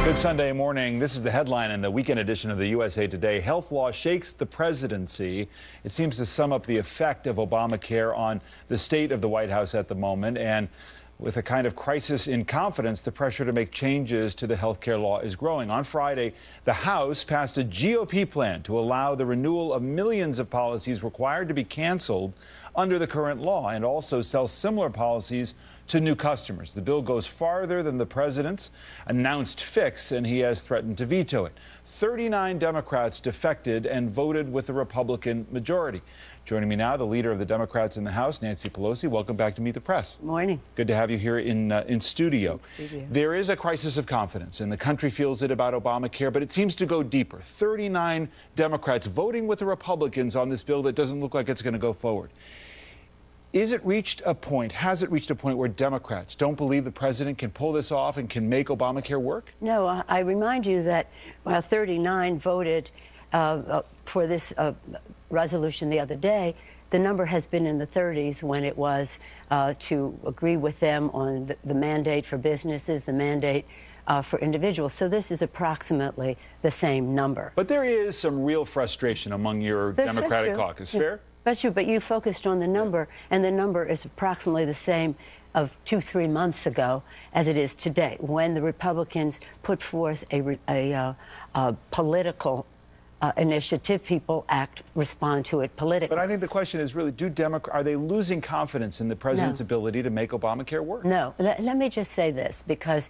Good Sunday morning. This is the headline in the weekend edition of the USA Today. Health law shakes the presidency. It seems to sum up the effect of Obamacare on the state of the White House at the moment. And with a kind of crisis in confidence, the pressure to make changes to the health care law is growing. On Friday, the House passed a GOP plan to allow the renewal of millions of policies required to be canceled under the current law and also sell similar policies to new customers. The bill goes farther than the president's announced fix, and he has threatened to veto it. 39 Democrats defected and voted with the Republican majority. Joining me now, the leader of the Democrats in the House, Nancy Pelosi. Welcome back to Meet the Press. Morning. Good to have you here in studio. There is a crisis of confidence, and the country feels it about Obamacare, but it seems to go deeper. 39 Democrats voting with the Republicans on this bill that doesn't look like it's going to go forward. Has it reached a point where Democrats don't believe the president can pull this off and can make Obamacare work? No, I remind you that while 39 voted for this resolution the other day, the number has been in the 30s when it was to agree with them on the mandate for businesses, the mandate for individuals. So this is approximately the same number. But there is some real frustration among your Democratic caucus, fair? That's true, but you focused on the number, and the number is approximately the same of 2-3 months ago as it is today, when the Republicans put forth a political initiative. People respond to it politically. But I think the question is really, are they losing confidence in the president's ability to make Obamacare work? No. Let me just say this, because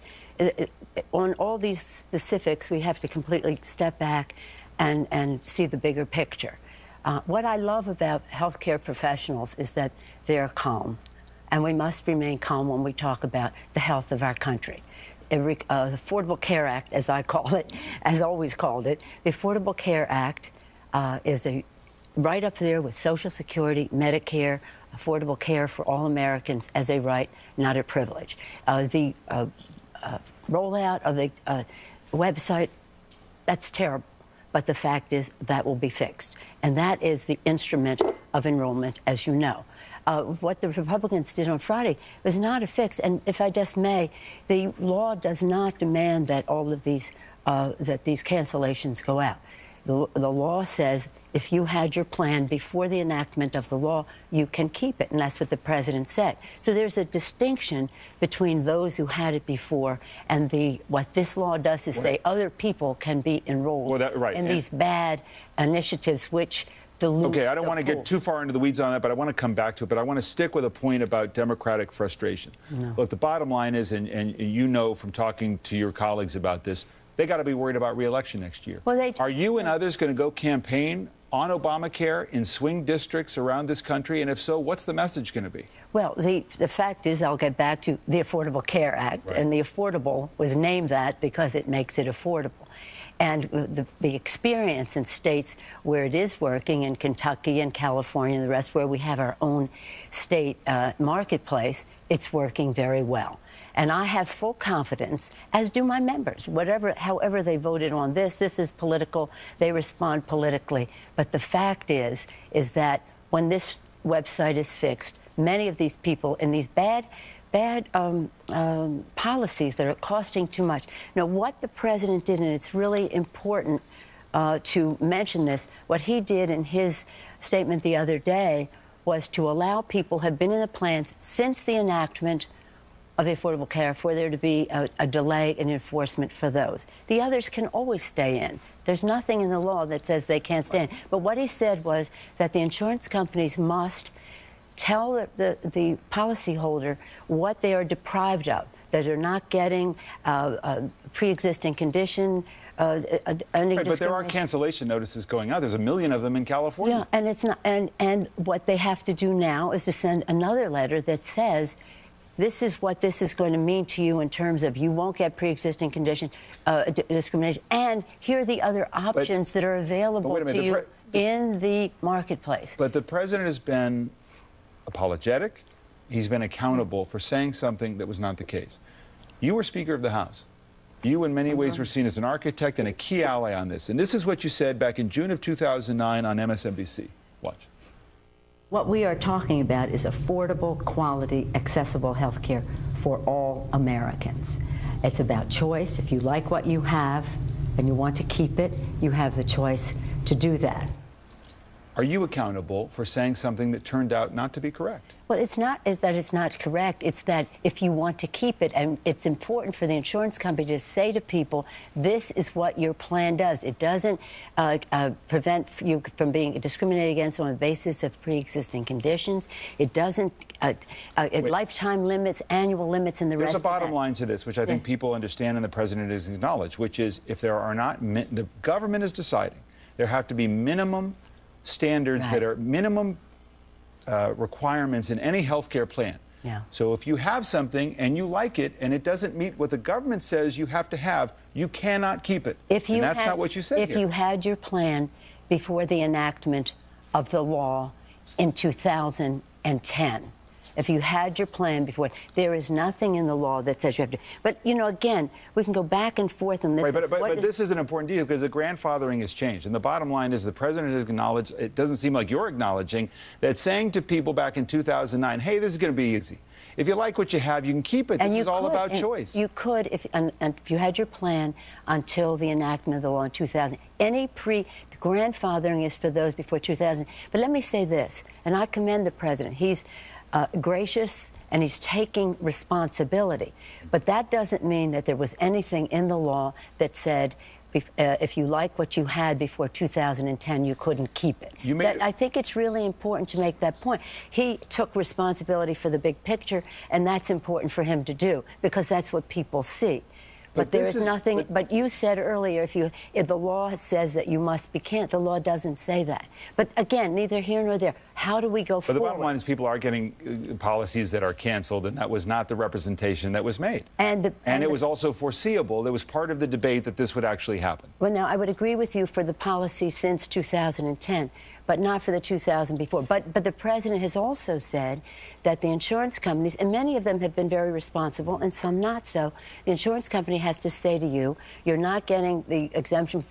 on all these specifics, we have to completely step back and see the bigger picture. What I love about healthcare professionals is that they're calm, and we must remain calm when we talk about the health of our country. The Affordable Care Act, as I call it, as always called it, the Affordable Care Act is right up there with Social Security, Medicare, affordable care for all Americans as a right, not a privilege. The rollout of the website, that's terrible. But the fact is that will be fixed. And that is the instrument of enrollment, as you know. What the Republicans did on Friday was not a fix. And if I just may, the law does not demand that all of these cancellations go out. The law says if you had your plan before the enactment of the law, you can keep it. And that's what the president said. So there's a distinction between those who had it before and what this law does is say other people can be enrolled in these bad initiatives which dilute. Okay, I don't want to get too far into the weeds on that, but I want to come back to it. But I want to stick with a point about Democratic frustration. No. Look, the bottom line is, and you know from talking to your colleagues about this, they got to be worried about re-election next year. Well, are you and others going to go campaign on Obamacare in swing districts around this country? And if so, what's the message going to be? Well, the fact is, I'll get back to the Affordable Care Act. And the affordable was named that because it makes it affordable. And the experience in states where it is working, in Kentucky and California and the rest, where we have our own state marketplace, it's working very well. And I have full confidence, as do my members. However they voted on this is political. They respond politically. But the fact is that when this website is fixed, many of these people in these bad policies that are costing too much. Now, what the president did, and it's really important to mention this, what he did in his statement the other day was to allow people who have been in the plans since the enactment of the Affordable Care for there to be a delay in enforcement for those. The others can always stay in. There's nothing in the law that says they can't stay in. But what he said was that the insurance companies must tell the policyholder what they are deprived of, that they're not getting a pre-existing condition. But there are cancellation notices going out. There's 1 million of them in California. Yeah, and it's not. And what they have to do now is to send another letter that says, this is what this is going to mean to you in terms of you won't get pre-existing condition discrimination, and here are the other options that are available to you in the marketplace. But the president has been apologetic. He's been accountable for saying something that was not the case. You were Speaker of the House. You, in many ways, were seen as an architect and a key ally on this. And this is what you said back in June of 2009 on MSNBC. Watch. What we are talking about is affordable, quality, accessible health care for all Americans. It's about choice. If you like what you have and you want to keep it, you have the choice to do that. Are you accountable for saying something that turned out not to be correct? Well, it's not that it's not correct. It's that if you want to keep it, and it's important for the insurance company to say to people, this is what your plan does. It doesn't prevent you from being discriminated against on the basis of pre-existing conditions. It doesn't lifetime limits, annual limits, and the rest of that. There's a bottom line to this, which I think people understand and the president has acknowledged, which is if there are not, the government is deciding, there have to be minimum standards that are minimum requirements in any healthcare plan. Yeah. So if you have something and you like it and it doesn't meet what the government says you have to have, you cannot keep it. If you and that's not what you said If here. you had your plan before the enactment of the law in 2010, if you had your plan before, there is nothing in the law that says you have to. But, you know, again, we can go back and forth on this. Right, but this is an important deal because the grandfathering has changed. And the bottom line is the president has acknowledged, it doesn't seem like you're acknowledging, that saying to people back in 2009, hey, this is going to be easy. If you like what you have, you can keep it. This is all about choice. You could, if you had your plan until the enactment of the law in 2000. The grandfathering is for those before 2000. But let me say this, and I commend the president. He's gracious and he's taking responsibility. But that doesn't mean that there was anything in the law that said if you like what you had before 2010, you couldn't keep it. I think it's really important to make that point. He took responsibility for the big picture, and that's important for him to do because that's what people see. But there is nothing. But you said earlier, if the law says that you must be can't, the law doesn't say that. But again, neither here nor there. How do we go forward? But the bottom line is people are getting policies that are canceled, and that was not the representation that was made. And it was also foreseeable. There was part of the debate that this would actually happen. Well, now I would agree with you for the policy since 2010. But not for the 2000 before. But the president has also said that the insurance companies, and many of them have been very responsible and some not so, the insurance company has to say to you, you're not getting the exemption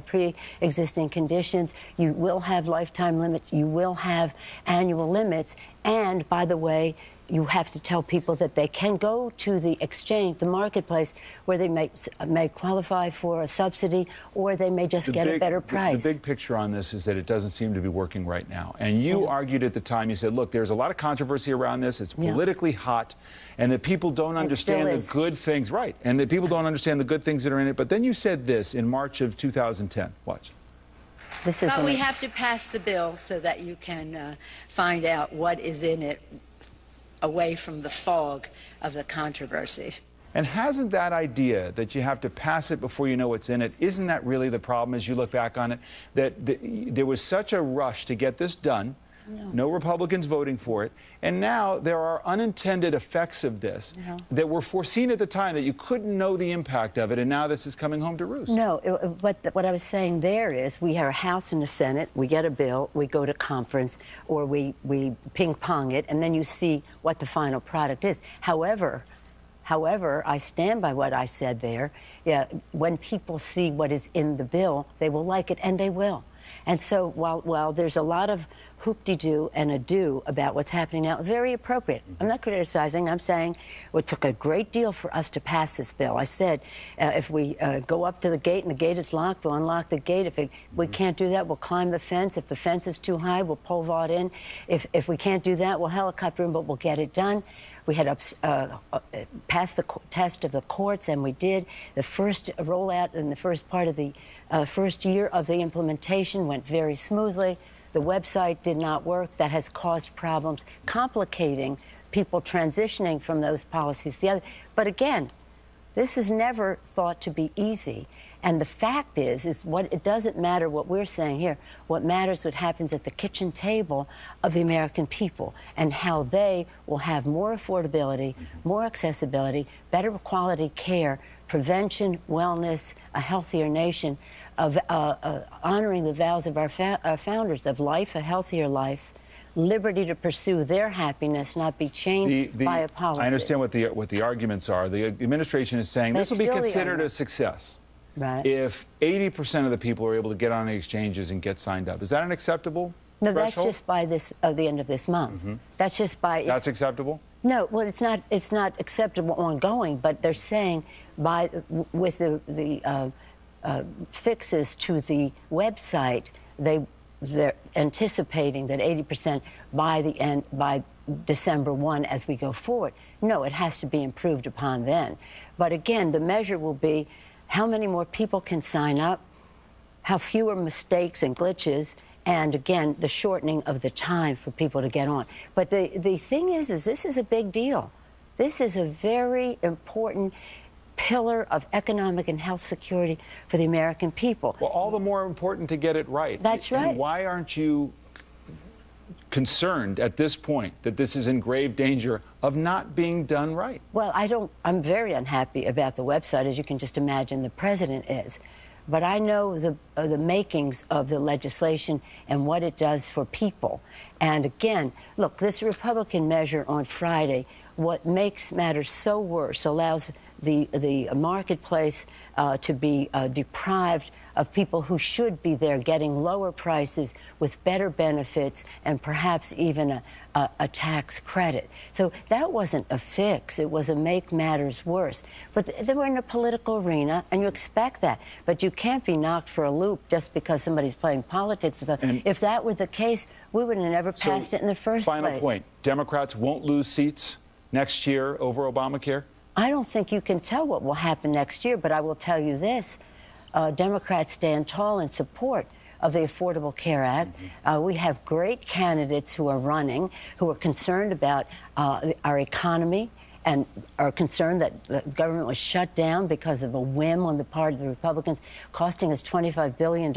pre-existing conditions, you will have lifetime limits, you will have annual limits, and by the way, you have to tell people that they can go to the exchange, the marketplace, where they may qualify for a subsidy, or they may just get a better price. The big picture on this is that it doesn't seem to be working right now. And you argued at the time, you said, look, there's a lot of controversy around this. It's politically hot, and that people don't understand the good things. Right, and that people don't understand the good things that are in it. But then you said this in March of 2010. Watch. But we have to pass the bill so that you can find out what is in it, away from the fog of the controversy. And hasn't that idea that you have to pass it before you know what's in it, isn't that really the problem as you look back on it? That there was such a rush to get this done, no Republicans voting for it, and now there are unintended effects of this that were foreseen at the time that you couldn't know the impact of it, and now this is coming home to roost. No, what I was saying there is we have a House and a Senate, we get a bill, we go to conference, or we ping-pong it, and then you see what the final product is. However, I stand by what I said there. When people see what is in the bill, they will like it, and they will. And so while there's a lot of hoop-de-doo and ado about what's happening now, very appropriate. I'm not criticizing. I'm saying it took a great deal for us to pass this bill. I said if we go up to the gate and the gate is locked, we'll unlock the gate. If we can't do that, we'll climb the fence. If the fence is too high, we'll pole vault in. If we can't do that, we'll helicopter in, but we'll get it done. We had passed the test of the courts, and we did. The first rollout in the first part of the first year of the implementation went very smoothly. The website did not work. That has caused problems, complicating people transitioning from those policies to the other. But again, this is never thought to be easy. And the fact is it doesn't matter what we're saying here. What matters what happens at the kitchen table of the American people and how they will have more affordability, more accessibility, better quality care, prevention, wellness, a healthier nation, of honoring the vows of our founders of life, a healthier life, liberty to pursue their happiness, not be chained by a policy. I understand what the arguments are. The administration is saying this will be considered a success. Right. If 80% of the people are able to get on the exchanges and get signed up. Is that an acceptable No, threshold? that's just by the end of this month. That's just by... That's acceptable? No, well, it's not acceptable ongoing, but they're saying with the fixes to the website, they're anticipating that 80% by December 1 as we go forward. No, it has to be improved upon then. But again, the measure will be how many more people can sign up, how fewer mistakes and glitches, and again, the shortening of the time for people to get on. But the thing is this is a big deal. This is a very important pillar of economic and health security for the American people. Well, all the more important to get it right. That's right. And why aren't you concerned at this point that this is in grave danger of not being done right? Well, I'm very unhappy about the website, as you can just imagine the president is. But I know the makings of the legislation and what it does for people. And again, look, this Republican measure on Friday, what makes matters so worse, allows the marketplace to be deprived of people who should be there getting lower prices with better benefits and perhaps even a tax credit. So that wasn't a fix. It was a make matters worse. But they were in a political arena, and you expect that. But you can't be knocked for a loop just because somebody's playing politics. If that were the case, we would have never passed it in the first place. Final point. Democrats won't lose seats next year over Obamacare? I don't think you can tell what will happen next year, but I will tell you this. Democrats stand tall in support of the Affordable Care Act. We have great candidates who are running, who are concerned about our economy and are concerned that the government was shut down because of a whim on the part of the Republicans, costing us $25 billion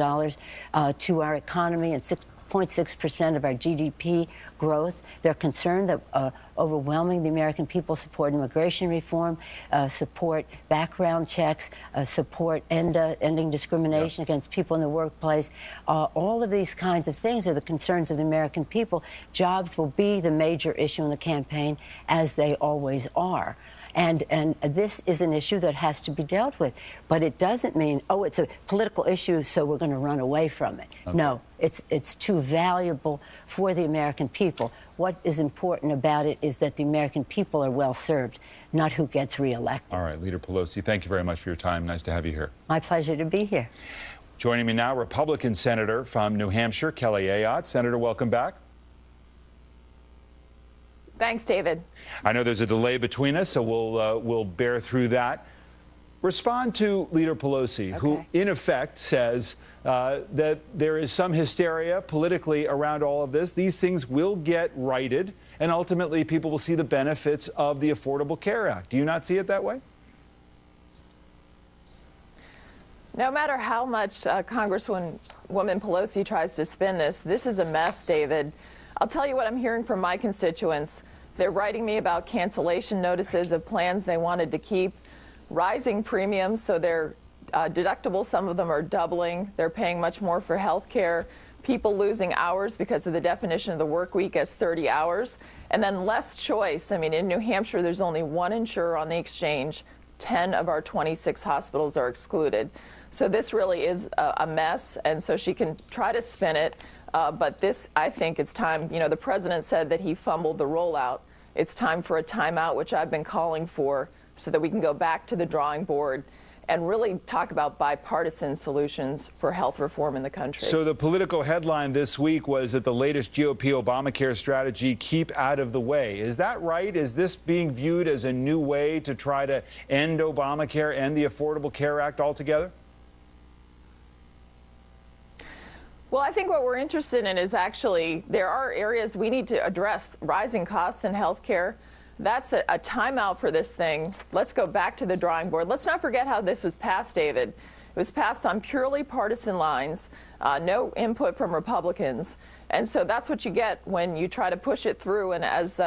to our economy and 6.6% of our GDP growth. They're concerned that overwhelming the American people support immigration reform, support background checks, support ending discrimination against people in the workplace. All of these kinds of things are the concerns of the American people. Jobs will be the major issue in the campaign, as they always are. And this is an issue that has to be dealt with. But it doesn't mean, oh, it's a political issue, so we're going to run away from it. Okay. No, it's too valuable for the American people. What is important about it is that the American people are well served, not who gets reelected. All right, Leader Pelosi, thank you very much for your time. Nice to have you here. My pleasure to be here. Joining me now, Republican Senator from New Hampshire, Kelly Ayotte. Senator, welcome back. Thanks, David. I know there's a delay between us, so we'll bear through that. Respond to Leader Pelosi, who in effect says that there is some hysteria politically around all of this. These things will get righted, and ultimately people will see the benefits of the Affordable Care Act. Do you not see it that way? No matter how much Congresswoman Pelosi tries to spin this is a mess, David. I'll tell you what I'm hearing from my constituents. They're writing me about cancellation notices of plans they wanted to keep, rising premiums, so their deductibles, some of them are doubling. They're paying much more for health care, people losing hours because of the definition of the work week as 30 hours, and then less choice. I mean, in New Hampshire, there's only one insurer on the exchange. 10 of our 26 hospitals are excluded. So this really is a mess, and so she can try to spin it. But this, I think it's time. You know, the president said that he fumbled the rollout. It's time for a timeout, which I've been calling for, so that we can go back to the drawing board and really talk about bipartisan solutions for health reform in the country. So the political headline this week was that the latest GOP Obamacare strategy, keep out of the way. Is that right? Is this being viewed as a new way to try to end Obamacare and the Affordable Care Act altogether? Well, I think what we're interested in is actually there are areas we need to address. Rising costs in health care. That's a timeout for this thing. Let's go back to the drawing board. Let's not forget how this was passed, David. It was passed on purely partisan lines, no input from Republicans. And so that's what you get when you try to push it through. And as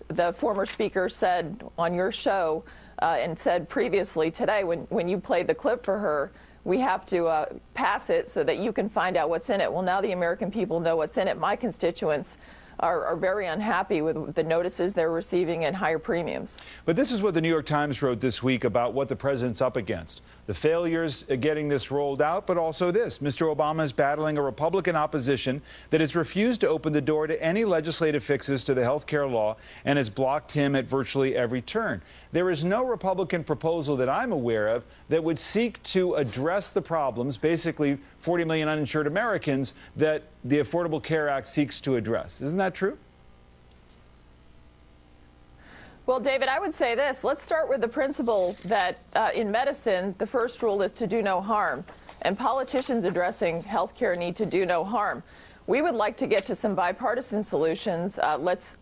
the former speaker said on your show and said previously today when you played the clip for her, we have to pass it so that you can find out what's in it. Well, now the American people know what's in it. My constituents are very unhappy with the notices they're receiving and higher premiums. But this is what the New York Times wrote this week about what the president's up against. The failures getting this rolled out, but also this. Mr. Obama is battling a Republican opposition that has refused to open the door to any legislative fixes to the health care law and has blocked him at virtually every turn. There is no Republican proposal that I'm aware of that would seek to address the problems, basically 40 million uninsured Americans, that the Affordable Care Act seeks to address. Isn't that true? Well, David, I would say this. Let's start with the principle that in medicine, the first rule is to do no harm. And politicians addressing health care need to do no harm. We would like to get to some bipartisan solutions. Let's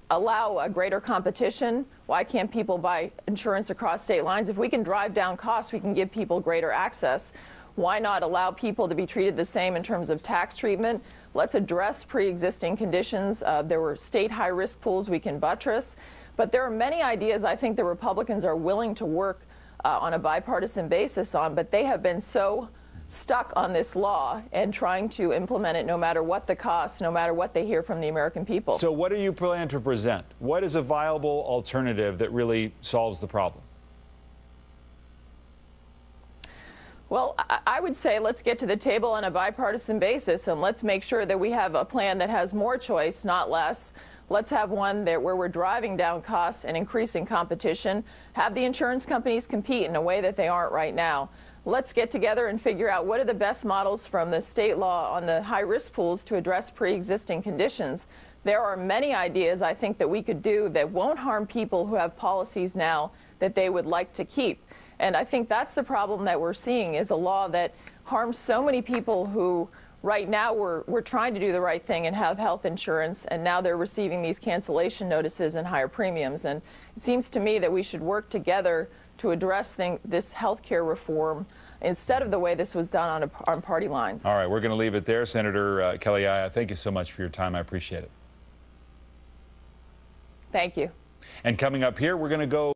allow a greater competition. Why can't people buy insurance across state lines? If we can drive down costs, we can give people greater access. Why not allow people to be treated the same in terms of tax treatment? Let's address pre-existing conditions. There were state high-risk pools we can buttress. But there are many ideas I think the Republicans are willing to work on a bipartisan basis on, but they have been so stuck on this law and trying to implement it no matter what the cost, no matter what they hear from the American people. So what do you plan to present? What is a viable alternative that really solves the problem? Well, I would say let's get to the table on a bipartisan basis and let's make sure that we have a plan that has more choice, not less. Let's have one where we're driving down costs and increasing competition, have the insurance companies compete in a way that they aren't right now. Let's get together and figure out what are the best models from the state law on the high-risk pools to address pre-existing conditions. There are many ideas I think that we could do that won't harm people who have policies now that they would like to keep. And I think that's the problem that we're seeing, is a law that harms so many people who right now we're trying to do the right thing and have health insurance, and now they're receiving these cancellation notices and higher premiums. And it seems to me that we should work together to address this health care reform instead of the way this was done on party lines. All right, we're going to leave it there. Senator Kelly, thank you so much for your time. I appreciate it. Thank you. And coming up here, we're going to go